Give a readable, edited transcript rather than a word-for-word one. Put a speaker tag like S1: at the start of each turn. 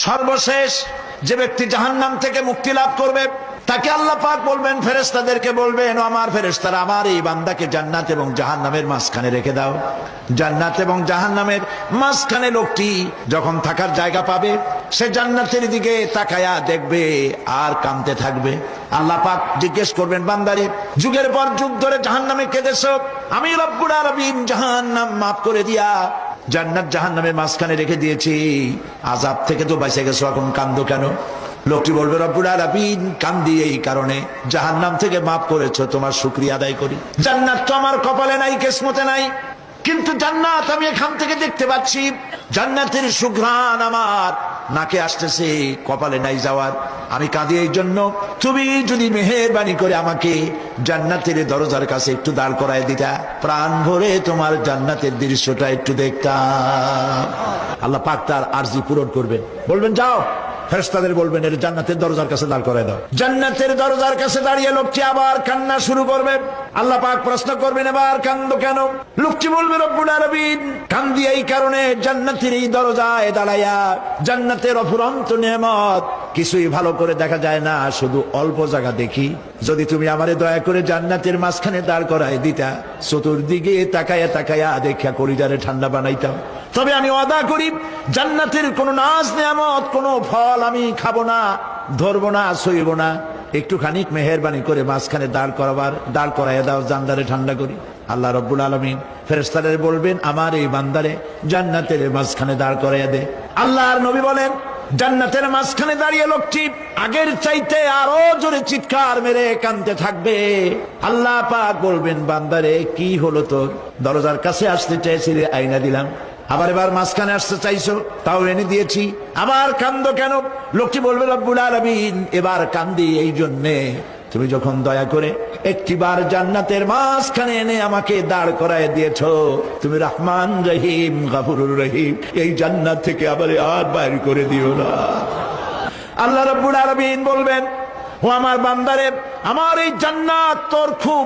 S1: সর্বশেষ যে ব্যক্তি জাহান্নাম থেকে মুক্তি লাভ করবে তাকে আল্লাহ পাক বলবেন, ফেরেশতাদেরকে বলবেন, ও আমার ফেরেশতারা, আমার এই বান্দাকে জান্নাত এবং জাহান্নামের মাঝখানে রেখে দাও। জান্নাত এবং জাহান্নামের মাঝখানে লোকটি যখন থাকার জায়গা পাবে, সে জান্নাতের দিকে তাকায়া দেখবে আর কাঁদতে থাকবে। আল্লাহ পাক জিজ্ঞেস করবেন, বান্দারে, যুগের পর যুগ ধরে জাহান্নামে কেঁদেছো, আমি রব্বুল আলামিন জাহান্নাম মাফ করে দিয়া জান্নাত জাহান্নামের মাঝখানে রেখে দিয়েছি, আযাব থেকে তো বেঁচে গেছো, এখন কান্দো কেন? লোকটি বলবে, রব্বুল আলামিন কান্দি এই কারণে, জাহান্নাম থেকে মাফ করেছো, তোমার শুকরিয়া আদায় করি। জান্নাত তো আমার কপালে নাই, কিসমতে নাই, কিন্তু জান্নাত আমি এখান থেকে দেখতে পাচ্ছি, জান্নাতের সুঘ্রাণ আমার নাকে আসতেছে, কপালে নাই যাওয়ার। আমি কাঁদি এই জন্য, তুমি যদি মেহেরবানি করে আমাকে জান্নাতের দরজার কাছে একটু দাঁড় করায় দিতা, প্রাণ ভরে তোমার জান্নাতের দৃশ্যটা একটু দেখতাম। আল্লাহ পাক তার আরজি পূরণ করবেন, বলবেন যাও, ফেরেশতাদের বলবেন এর জান্নাতের দরজার কাছে দাঁড় করায় দাও। জান্নাতের দরজার কাছে দাঁড়িয়ে লোকটি আবার কান্না শুরু করবে। আল্লাহ পাক প্রশ্ন করবেন, এবার কান্দো কেন? লোকটি বলবে, রব্বুল আলামিন কান্দি এই কারণে, জান্নাতের এই দরজায় দাঁড়াইয়া জান্নাতের অফুরন্ত নেয়ামত কিছুই ভালো করে দেখা যায় না, শুধু অল্প জায়গা দেখি। যদি তুমি আমারে দয়া করে জান্নাতের মাঝখানে দাঁড় করায় দিতা, চতুর্দিকে তাকায়া তাকায়া দেখা কলিজারে ঠান্ডা বানাইতাম। তবে আমি ওয়াদা করি, জান্নাতের কোন নাজ নেয়ামত, কোন ফল আমি খাবো না, ধরবো না, সইব না। একটুখানি মেহেরবানি করে মাঝখানে দাঁড় করাইয়া দাও, জান্নারে ঠান্ডা করি। আল্লাহ রব্বুল আলামিন ফেরেশতাদের বলবেন, আমার এই বান্দারে জান্নাতের মাঝখানে দাঁড় করাইয়া দে। আল্লাহর নবী বলেন, জান্নাতের মাঝখানে দাঁড়িয়ে লোকটি আগের চাইতে আরো জোরে চিৎকার মেরে কাঁদতে থাকবে। আল্লাহ পাক বলবেন, বান্দারে কি হলো তোর? দরজার কাছে আসতে চাইছিলে, আইনা দিলাম। আবার এবার মাঝখানে আসতে চাইছো, তাও এনে দিয়েছি, আবার কান্দো কেন? লোকটি বলবে, রব্বুল আলামিন এবার কান্দি এই জন্যে, তুমি যখন দয়া করে একটিবার জান্নাতের মাঝখানে এনে আমাকে দাঁড় করায় দিয়েছো, তুমি রহমান রহিম গফুরুর রহিম, এই জান্নাত থেকে আবার আর বাইর করে দিও না। আল্লাহ রব্বুল আলামিন বলবেন, ও আমার বান্দারে, আমার এই জান্নাত তোর খুব